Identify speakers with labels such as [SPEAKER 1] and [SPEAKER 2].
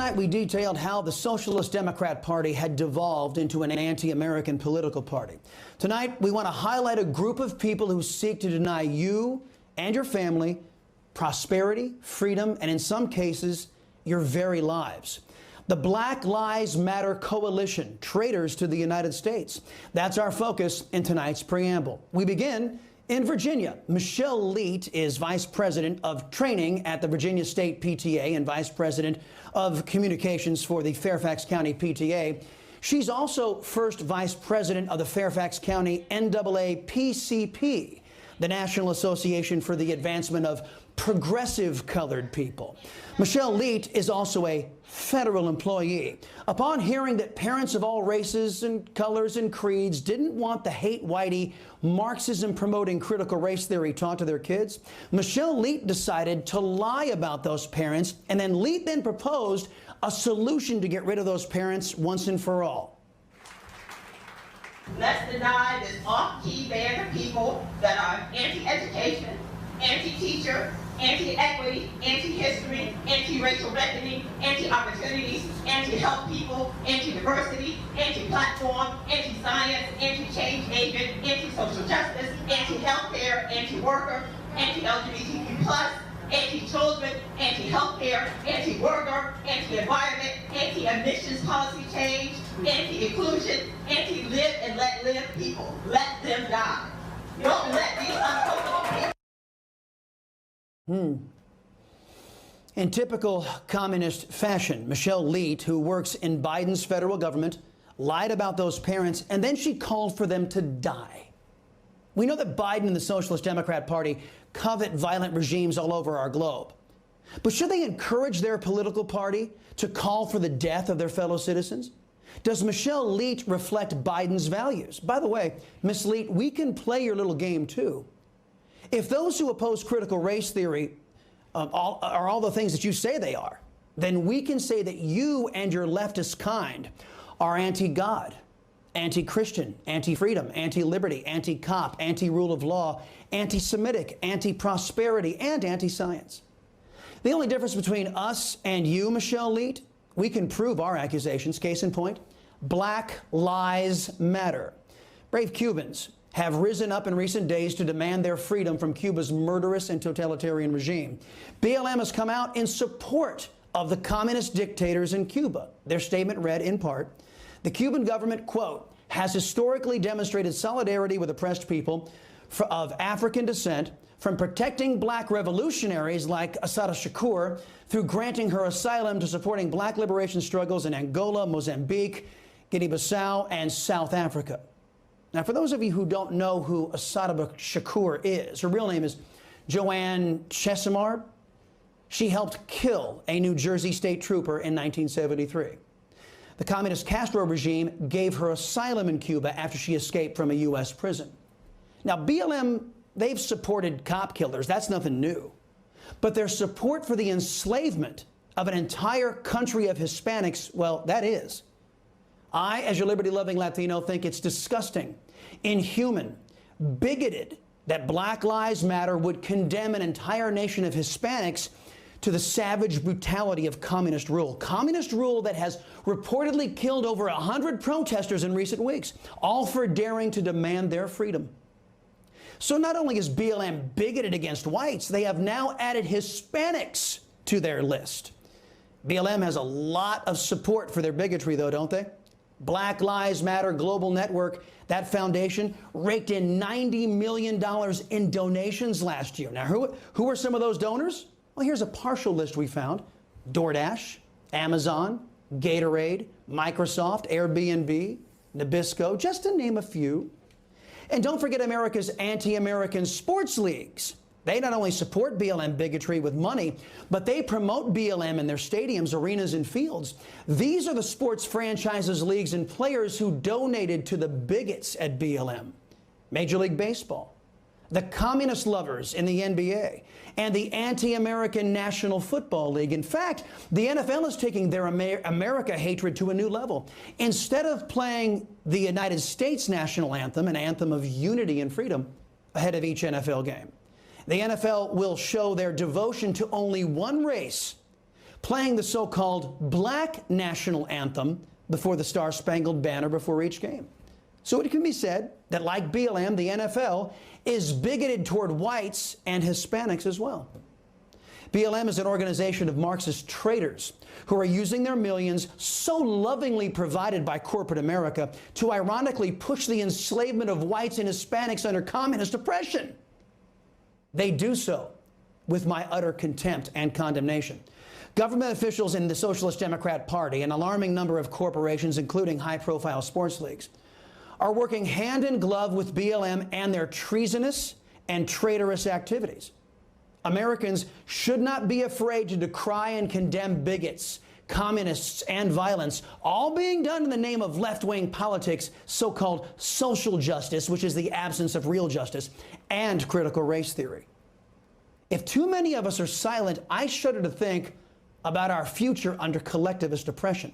[SPEAKER 1] night we detailed how the Socialist Democrat Party had devolved into an anti-American political party. Tonight we want to highlight a group of people who seek to deny you and your family prosperity, freedom, and in some cases, your very lives. The Black Lives Matter Coalition, traitors to the United States. That's our focus in tonight's preamble. We begin in Virginia. Michelle Leet is Vice President of Training at the Virginia State PTA and Vice President of Communications for the Fairfax County PTA. She's also first Vice President of the Fairfax County NAACP, the National Association for the Advancement of Progressive Colored People. Michelle Leet is also a federal employee. Upon hearing that parents of all races and colors and creeds didn't want the hate whitey Marxism promoting critical race theory taught to their kids, Michelle Leet decided to lie about those parents, and then Leet then proposed a solution to get rid of those parents once and for all.
[SPEAKER 2] Let's deny this off-key band of people that are anti-education, anti-teacher, anti-equity, anti-history, anti-racial reckoning, anti-opportunities, anti-health people, anti-diversity, anti-platform, anti-science, anti-change agent, anti-social justice, anti-healthcare, anti-worker, anti-LGBTQ+, anti-children, anti-healthcare, anti-worker, anti-environment, anti-emissions policy change, anti-inclusion, anti-live and let live people. Let them die. You don't let these uncomfortable people.
[SPEAKER 1] In typical communist fashion, Michelle Leet, who works in Biden's federal government, lied about those parents, and then she called for them to die. We know that Biden and the Socialist Democrat Party covet violent regimes all over our globe. But should they encourage their political party to call for the death of their fellow citizens? Does Michelle Leet reflect Biden's values? By the way, Ms. Leet, we can play your little game too. If those who oppose critical race theory are all the things that you say they are, then we can say that you and your leftist kind are anti-God, anti-Christian, anti-freedom, anti-liberty, anti-cop, anti-rule of law, anti-Semitic, anti-prosperity, and anti-science. The only difference between us and you, Michelle Leet, we can prove our accusations. Case in point, Black Lives Matter. Brave Cubans have risen up in recent days to demand their freedom from Cuba's murderous and totalitarian regime. BLM has come out in support of the communist dictators in Cuba. Their statement read in part, the Cuban government, quote, has historically demonstrated solidarity with oppressed people of African descent, from protecting black revolutionaries like Assata Shakur through granting her asylum to supporting black liberation struggles in Angola, Mozambique, Guinea-Bissau, and South Africa. Now, for those of you who don't know who Assata Shakur is, her real name is Joanne Chesimard. She helped kill a New Jersey state trooper in 1973. The communist Castro regime gave her asylum in Cuba after she escaped from a U.S. prison. Now, BLM, they've supported cop killers. That's nothing new. But their support for the enslavement of an entire country of Hispanics, well, that is. I, as your liberty-loving Latino, think it's disgusting, inhuman, bigoted that Black Lives Matter would condemn an entire nation of Hispanics to the savage brutality of communist rule. Communist rule that has reportedly killed over 100 protesters in recent weeks, all for daring to demand their freedom. So not only is BLM bigoted against whites, they have now added Hispanics to their list. BLM has a lot of support for their bigotry, though, don't they? Black Lives Matter Global Network, that foundation, raked in $90 million in donations last year. Now, who are some of those donors? Well, here's a partial list we found. DoorDash, Amazon, Gatorade, Microsoft, Airbnb, Nabisco, just to name a few. And don't forget America's anti-American sports leagues. They not only support BLM bigotry with money, but they promote BLM in their stadiums, arenas, and fields. These are the sports franchises, leagues, and players who donated to the bigots at BLM. Major League Baseball, the communist lovers in the NBA, and the anti-American National Football League. In fact, the NFL is taking their America hatred to a new level. Instead of playing the United States national anthem, an anthem of unity and freedom, ahead of each NFL game, the NFL will show their devotion to only one race, playing the so-called black national anthem before the Star-Spangled Banner before each game. So it can be said that, like BLM, the NFL is bigoted toward whites and Hispanics as well. BLM is an organization of Marxist traitors who are using their millions so lovingly provided by corporate America to ironically push the enslavement of whites and Hispanics under communist oppression. They do so with my utter contempt and condemnation. Government officials in the Socialist Democrat Party, an alarming number of corporations, including high-profile sports leagues, are working hand in glove with BLM and their treasonous and traitorous activities. Americans should not be afraid to decry and condemn bigots, communists, and violence, all being done in the name of left-wing politics, so-called social justice, which is the absence of real justice, and critical race theory. If too many of us are silent, I shudder to think about our future under collectivist oppression.